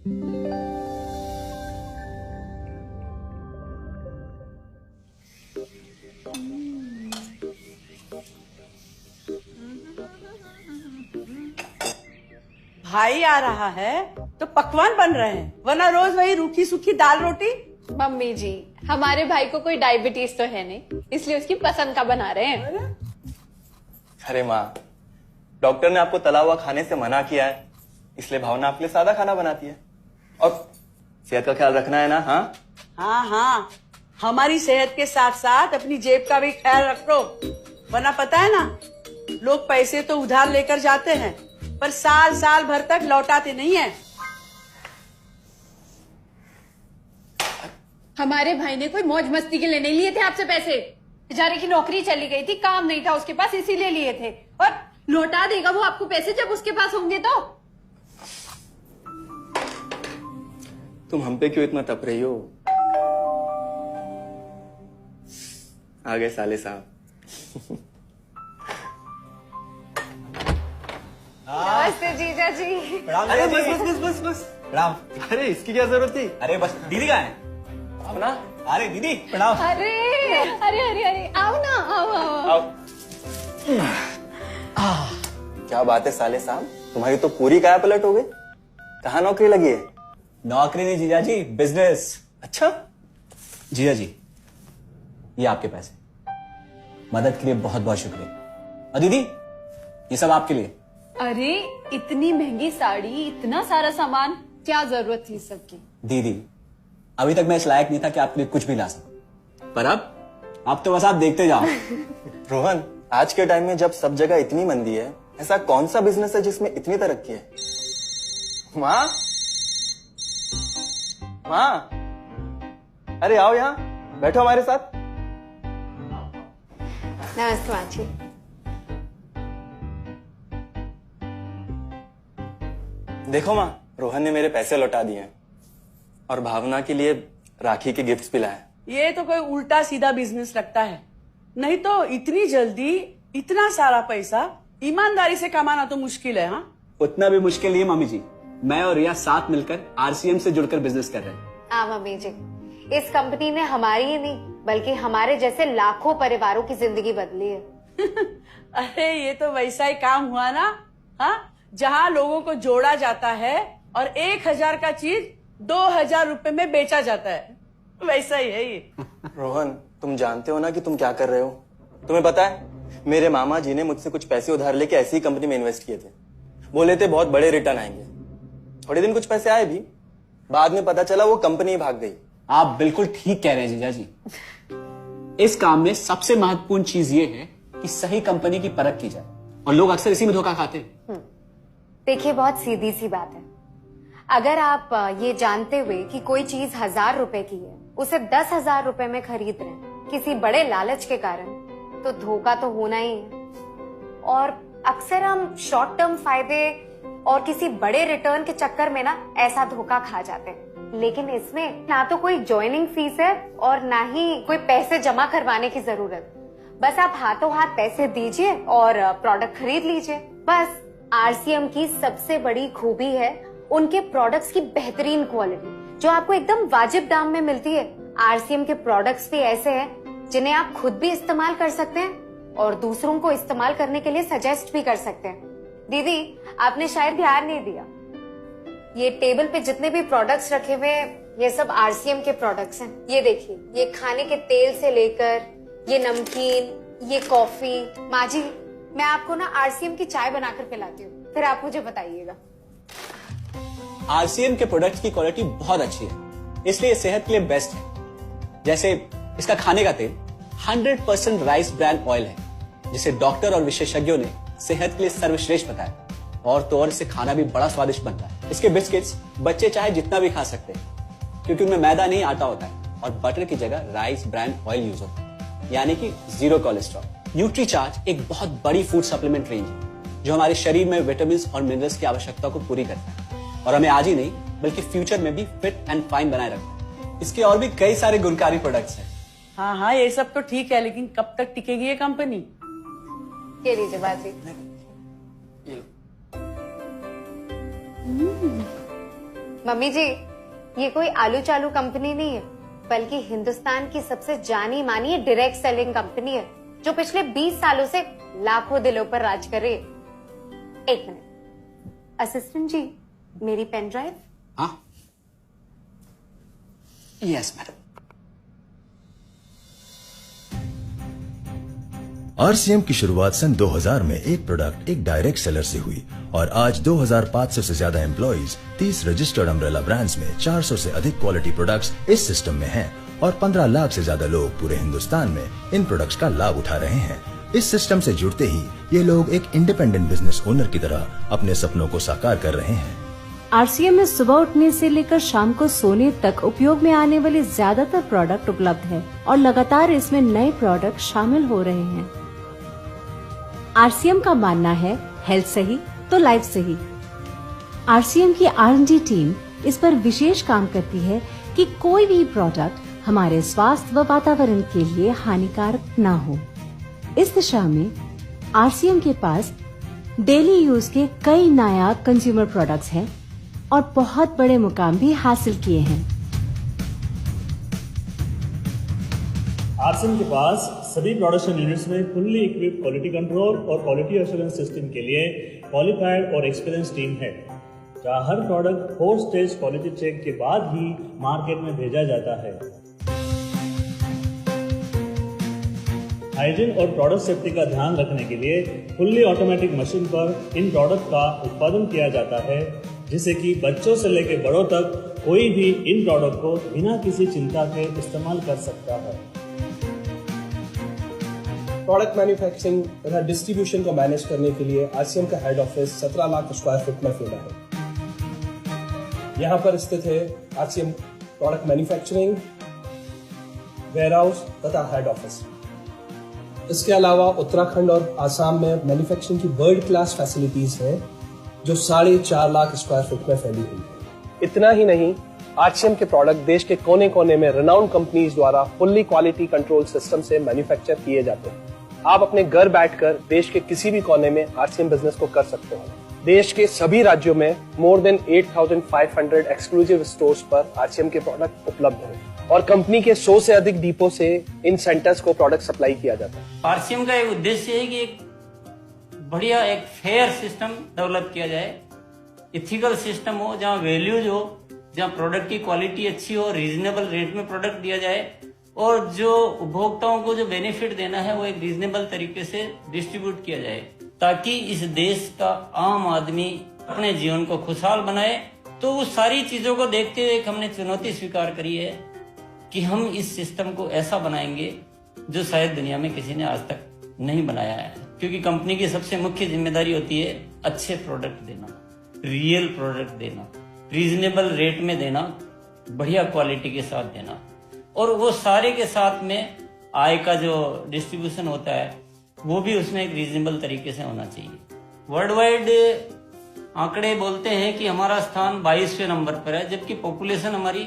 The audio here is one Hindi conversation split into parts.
भाई आ रहा है तो पकवान बन रहे हैं, वरना रोज वही रूखी सूखी दाल रोटी। मम्मी जी, हमारे भाई को कोई डायबिटीज तो है नहीं, इसलिए उसकी पसंद का बना रहे हैं। अरे माँ, डॉक्टर ने आपको तला हुआ खाने से मना किया है, इसलिए भावना आपके लिए सादा खाना बनाती है। और सेहत का ख्याल रखना है ना? हाँ हाँ हाँ, हमारी सेहत के साथ साथ अपनी जेब का भी ख्याल रखो, वरना पता है ना, लोग पैसे तो उधार लेकर जाते हैं पर साल साल भर तक लौटाते नहीं है। हमारे भाई ने कोई मौज मस्ती के लिए नहीं लिए थे आपसे पैसे। बेचारे की नौकरी चली गई थी, काम नहीं था उसके पास, इसीलिए लिए थे। और लौटा देगा वो आपको पैसे जब उसके पास होंगे तो। तुम हम पे क्यों इतना तप रही हो? आ गए साले साहब। नमस्ते जीजा जी। अरे बस प्रणाम। अरे इसकी क्या जरूरत थी? अरे बस दीदी कहाँ है? अपना अरे दीदी प्रणाम। अरे अरे अरे अरे आओ ना, आओ। क्या बात है साले साहब, तुम्हारी तो पूरी काया पलट हो गई। कहाँ नौकरी लगी है? नौकरी नहीं जीजा जी, बिजनेस। अच्छा जीजा जी, ये आपके पैसे, मदद के लिए बहुत बहुत शुक्रिया। और दीदी, ये सब आपके लिए। अरे इतनी महंगी साड़ी, इतना सारा सामान, क्या जरूरत थी सबकी? दीदी, अभी तक मैं इस लायक नहीं था कि आपके लिए कुछ भी ला सकूं, पर अब तो बस आप देखते जाओ। रोहन, आज के टाइम में जब सब जगह इतनी मंदी है, ऐसा कौन सा बिजनेस है जिसमें इतनी तरक्की है? माँ, माँ, अरे आओ यहाँ बैठो हमारे साथ। नमस्ते माँ जी। देखो माँ, रोहन ने मेरे पैसे लौटा दिए हैं और भावना के लिए राखी के गिफ्ट्स भी लाए। ये तो कोई उल्टा सीधा बिजनेस लगता है, नहीं तो इतनी जल्दी इतना सारा पैसा ईमानदारी से कमाना तो मुश्किल है। हाँ, उतना भी मुश्किल नहीं है मम्मी जी, मैं और रिया साथ मिलकर आरसीएम से जुड़कर बिजनेस कर रहे हैं। हाँ मम्मी जी, इस कंपनी ने हमारी ही नहीं बल्कि हमारे जैसे लाखों परिवारों की जिंदगी बदली है। अरे ये तो वैसा ही काम हुआ ना, हाँ, जहाँ लोगों को जोड़ा जाता है और 1000 का चीज 2000 रुपए में बेचा जाता है, वैसा ही है ये। रोहन, तुम जानते हो ना कि तुम क्या कर रहे हो? तुम्हें पता है, मेरे मामा जी ने मुझसे कुछ पैसे उधार लेके ऐसी कंपनी में इन्वेस्ट किए थे। बोले थे बहुत बड़े रिटर्न आएंगे। थोड़े दिन कुछ पैसे आए भी, बाद में पता चला वो कंपनी ही भाग गई। आप बिल्कुल ठीक कह रहे हैं जीजा जी। इस काम में सबसे महत्वपूर्ण चीज ये है कि सही कंपनी की परख की जाए, और लोग अक्सर इसी में धोखा खाते हैं। देखिए, बहुत सीधी सी बात है। अगर आप ये जानते हुए कि कोई चीज 1000 रुपए की है, उसे 10,000 रुपए में खरीद रहे हैं किसी बड़े लालच के कारण, तो धोखा तो होना ही है। और अक्सर हम शॉर्ट टर्म फायदे और किसी बड़े रिटर्न के चक्कर में ना ऐसा धोखा खा जाते हैं। लेकिन इसमें ना तो कोई ज्वाइनिंग फीस है और ना ही कोई पैसे जमा करवाने की जरूरत। बस आप हाथों हाथ पैसे दीजिए और प्रोडक्ट खरीद लीजिए। बस आरसीएम की सबसे बड़ी खूबी है उनके प्रोडक्ट्स की बेहतरीन क्वालिटी, जो आपको एकदम वाजिब दाम में मिलती है। आरसीएम के प्रोडक्ट्स भी ऐसे हैं जिन्हें आप खुद भी इस्तेमाल कर सकते हैं और दूसरों को इस्तेमाल करने के लिए सजेस्ट भी कर सकते हैं। दीदी, आपने शायद ध्यान नहीं दिया, ये टेबल पे जितने भी प्रोडक्ट्स रखे हुए हैं, ये सब आरसीएम के प्रोडक्ट्स हैं। ये देखिए, ये खाने के तेल से लेकर ये नमकीन, ये कॉफी। माँ जी, मैं आपको ना आरसीएम की चाय बनाकर पिलाती हूँ, फिर आप मुझे बताइएगा। आरसीएम के प्रोडक्ट्स की क्वालिटी बहुत अच्छी है, इसलिए ये सेहत के लिए बेस्ट है। जैसे इसका खाने का तेल 100% राइस ब्रांड ऑयल है, जिसे डॉक्टर और विशेषज्ञों ने सेहत के लिए सर्वश्रेष्ठ बताया। और तो और इसे खाना भी बड़ा स्वादिष्ट बनता है। इसके बिस्किट्स बच्चे चाहे जितना भी खा सकते हैं, क्योंकि उनमें मैदा नहीं आटा होता है और बटर की जगह राइस ब्रांड ऑयल यूज होता है, यानी कि 0 कोलेस्ट्रॉल। न्यूट्रीचार्ज एक बहुत बड़ी फूड सप्लीमेंट रेंज है, जो हमारे शरीर में विटामिन और मिनरल्स की आवश्यकता को पूरी करता है और हमें आज ही नहीं बल्कि फ्यूचर में भी फिट एंड फाइन बनाए रखता है। इसके और भी कई सारे गुणकारी प्रोडक्ट्स हैं। हाँ हाँ, ये सब तो ठीक है, लेकिन कब तक टिकेगी ये कंपनी? ये लीजिए बाजी। मम्मी जी, ये कोई आलू चालू कंपनी नहीं है, बल्कि हिंदुस्तान की सबसे जानी मानी डायरेक्ट सेलिंग कंपनी है, जो पिछले 20 सालों से लाखों दिलों पर राज कर रही है। एक मिनट, असिस्टेंट जी, मेरी पेन ड्राइव। हाँ, यस मैडम। आरसीएम की शुरुआत सन 2000 में एक प्रोडक्ट एक डायरेक्ट सेलर से हुई और आज 2500 से ज्यादा एम्प्लॉइज, 30 रजिस्टर्ड अम्ब्रेला ब्रांड्स में 400 से अधिक क्वालिटी प्रोडक्ट्स इस सिस्टम में हैं और 15 लाख से ज्यादा लोग पूरे हिंदुस्तान में इन प्रोडक्ट्स का लाभ उठा रहे हैं। इस सिस्टम से जुड़ते ही ये लोग एक इंडिपेंडेंट बिजनेस ओनर की तरह अपने सपनों को साकार कर रहे हैं। आरसीएम में सुबह उठने से लेकर शाम को सोने तक उपयोग में आने वाले ज्यादातर प्रोडक्ट उपलब्ध है और लगातार इसमें नए प्रोडक्ट शामिल हो रहे हैं। आरसीएम का मानना है हेल्थ सही तो लाइफ सही। आरसीएम की R&D टीम इस पर विशेष काम करती है कि कोई भी प्रोडक्ट हमारे स्वास्थ्य व वातावरण के लिए हानिकारक न हो। इस दिशा में आरसीएम के पास डेली यूज के कई नायाब कंज्यूमर प्रोडक्ट्स हैं और बहुत बड़े मुकाम भी हासिल किए हैं। आरसीएम के पास सभी प्रोडक्शन यूनिट्स में फुल्ली इक्विप्ड क्वालिटी कंट्रोल और क्वालिटी एश्योरेंस सिस्टम के लिए क्वालिफाइड और एक्सपीरियंस टीम है, जहां हर प्रोडक्ट 4 स्टेज क्वालिटी चेक के बाद ही मार्केट में भेजा जाता है। हाइजीन और प्रोडक्ट सेफ्टी का ध्यान रखने के लिए फुल्ली ऑटोमेटिक मशीन पर इन प्रोडक्ट का उत्पादन किया जाता है, जिससे कि बच्चों से लेकर बड़ों तक कोई भी इन प्रोडक्ट को बिना किसी चिंता के इस्तेमाल कर सकता है। प्रोडक्ट मैन्युफैक्चरिंग तथा डिस्ट्रीब्यूशन को मैनेज करने के लिए आरसीएम का head office 17 lakh square foot में फैला है। यहाँ पर स्थित है आरसीएम प्रोडक्ट मैन्युफैक्चरिंग, वेयरहाउस तथा हेड ऑफिस। इसके अलावा उत्तराखंड और आसाम में मैन्युफैक्चरिंग की वर्ल्ड क्लास फैसिलिटीज हैं, जो 4.5 लाख स्क्वायर फुट में फैली हुई है। इतना ही नहीं, आरसीएम के प्रोडक्ट देश के कोने कोने में रिनाउंड कंपनीज द्वारा फुल्ली क्वालिटी कंट्रोल सिस्टम से मैन्युफैक्चर किए जाते हैं। आप अपने घर बैठकर देश के किसी भी कोने में आरसीएम बिजनेस को कर सकते हैं। देश के सभी राज्यों में मोर देन 8,500 एक्सक्लूसिव स्टोर्स पर आरसीएम के प्रोडक्ट उपलब्ध हैं और कंपनी के 100 से अधिक डिपो से इन सेंटर्स को प्रोडक्ट सप्लाई किया जाता है। आरसीएम का एक उद्देश्य है कि एक बढ़िया एक फेयर सिस्टम डेवलप किया जाए, इथिकल सिस्टम हो, जहाँ वैल्यूज हो, जहाँ प्रोडक्ट की क्वालिटी अच्छी हो, रीजनेबल रेट में प्रोडक्ट दिया जाए और जो उपभोक्ताओं को जो बेनिफिट देना है वो एक रीजनेबल तरीके से डिस्ट्रीब्यूट किया जाए, ताकि इस देश का आम आदमी अपने जीवन को खुशहाल बनाए। तो उस सारी चीजों को देखते हुए हमने चुनौती स्वीकार करी है कि हम इस सिस्टम को ऐसा बनाएंगे जो शायद दुनिया में किसी ने आज तक नहीं बनाया है, क्योंकि कंपनी की सबसे मुख्य जिम्मेदारी होती है अच्छे प्रोडक्ट देना, रियल प्रोडक्ट देना, रीजनेबल रेट में देना, बढ़िया क्वालिटी के साथ देना, और वो सारे के साथ में आय का जो डिस्ट्रीब्यूशन होता है वो भी उसमें एक रीजनेबल तरीके से होना चाहिए। वर्ल्ड वाइड आंकड़े बोलते हैं कि हमारा स्थान 22वें नंबर पर है, जबकि पॉपुलेशन हमारी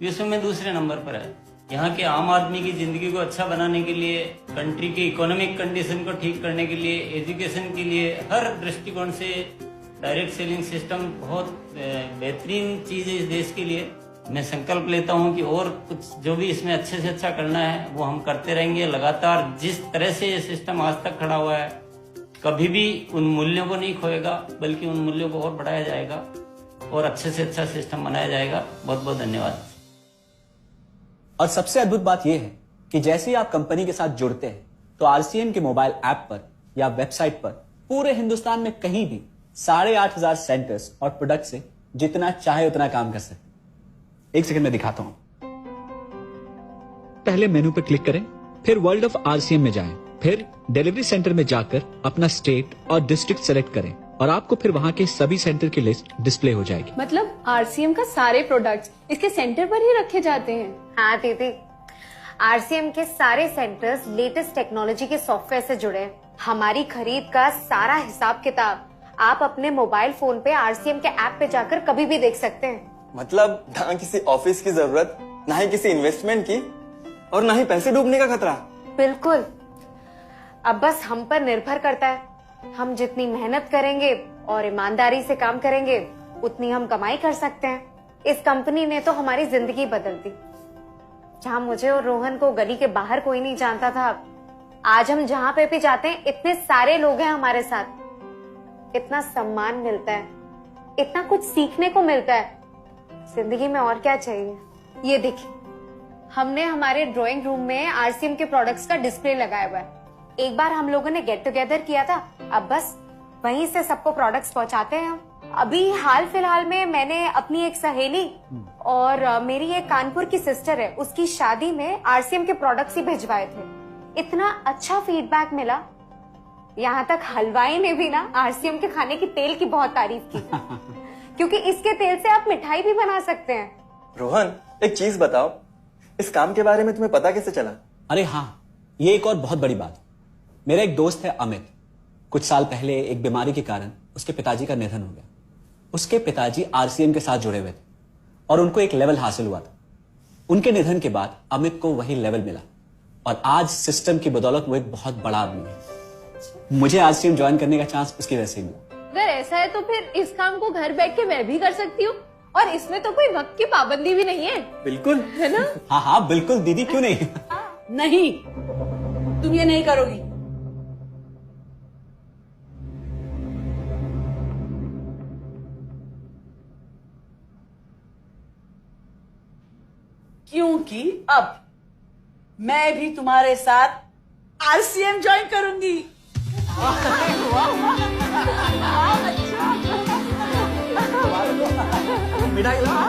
विश्व में दूसरे नंबर पर है। यहाँ के आम आदमी की जिंदगी को अच्छा बनाने के लिए, कंट्री की इकोनॉमिक कंडीशन को ठीक करने के लिए, एजुकेशन के लिए, हर दृष्टिकोण से डायरेक्ट सेलिंग सिस्टम बहुत बेहतरीन चीज है इस देश के लिए। मैं संकल्प लेता हूं कि और कुछ जो भी इसमें अच्छे से अच्छा करना है वो हम करते रहेंगे लगातार। जिस तरह से ये सिस्टम आज तक खड़ा हुआ है, कभी भी उन मूल्यों को नहीं खोएगा, बल्कि उन मूल्यों को और बढ़ाया जाएगा और अच्छे से अच्छा सिस्टम बनाया जाएगा। बहुत बहुत धन्यवाद। और सबसे अद्भुत बात यह है कि जैसे ही आप कंपनी के साथ जुड़ते हैं तो आरसीएम के मोबाइल ऐप पर या वेबसाइट पर पूरे हिंदुस्तान में कहीं भी 8,500 सेंटर्स और प्रोडक्ट से जितना चाहे उतना काम कर सकते हैं। एक सेकंड में दिखाता हूं। पहले मेनू पर क्लिक करें, फिर वर्ल्ड ऑफ आरसीएम में जाएं, फिर डिलीवरी सेंटर में जाकर अपना स्टेट और डिस्ट्रिक्ट सेलेक्ट करें और आपको फिर वहां के सभी सेंटर की लिस्ट डिस्प्ले हो जाएगी। मतलब आरसीएम का सारे प्रोडक्ट्स इसके सेंटर पर ही रखे जाते हैं? हाँ दीदी, आरसीएम के सारे सेंटर्स लेटेस्ट टेक्नोलॉजी के सॉफ्टवेयर से जुड़े हैं। हमारी खरीद का सारा हिसाब किताब आप अपने मोबाइल फोन पे आरसीएम के ऐप पे जाकर कभी भी देख सकते हैं। मतलब ना किसी ऑफिस की जरूरत, ना ही किसी इन्वेस्टमेंट की, और ना ही पैसे डूबने का खतरा। बिल्कुल। अब बस हम पर निर्भर करता है। हम जितनी मेहनत करेंगे और ईमानदारी से काम करेंगे, उतनी हम कमाई कर सकते हैं। इस कंपनी ने तो हमारी जिंदगी बदल दी। जहां मुझे और रोहन को गली के बाहर कोई नहीं जानता था, आज हम जहां पे भी जाते हैं इतने सारे लोग हैं हमारे साथ। इतना सम्मान मिलता है, इतना कुछ सीखने को मिलता है। जिंदगी में और क्या चाहिए। ये देखिए, हमने हमारे ड्राइंग रूम में आरसीएम के प्रोडक्ट्स का डिस्प्ले लगाया हुआ है। एक बार हम लोगों ने गेट टुगेदर किया था, अब बस वहीं से सबको प्रोडक्ट्स पहुंचाते हैं हम। अभी हाल फिलहाल में मैंने अपनी एक सहेली और मेरी एक कानपुर की सिस्टर है, उसकी शादी में आरसीएम के प्रोडक्ट्स ही भिजवाए थे। इतना अच्छा फीडबैक मिला, यहाँ तक हलवाई ने भी ना आरसीएम के खाने की तेल की बहुत तारीफ की क्योंकि इसके तेल से आप मिठाई भी बना सकते हैं। रोहन, एक चीज बताओ, इस काम के बारे में तुम्हें पता कैसे चला? अरे हाँ, ये एक और बहुत बड़ी बात। मेरा एक दोस्त है अमित, कुछ साल पहले एक बीमारी के कारण उसके पिताजी का निधन हो गया। उसके पिताजी आरसीएम के साथ जुड़े हुए थे और उनको एक लेवल हासिल हुआ था। उनके निधन के बाद अमित को वही लेवल मिला और आज सिस्टम की बदौलत वो एक बहुत बड़ा आदमी है। मुझे आरसीएम ज्वाइन करने का चांस उसकी वजह से मिला। अगर ऐसा है तो फिर इस काम को घर बैठ के मैं भी कर सकती हूँ और इसमें तो कोई वक्त की पाबंदी भी नहीं है। बिल्कुल, है ना? हाँ हाँ बिल्कुल दीदी, क्यों नहीं। नहीं, तुम ये नहीं करोगी। क्योंकि अब मैं भी तुम्हारे साथ आरसीएम ज्वाइन करूंगी। मिठाई लाओ।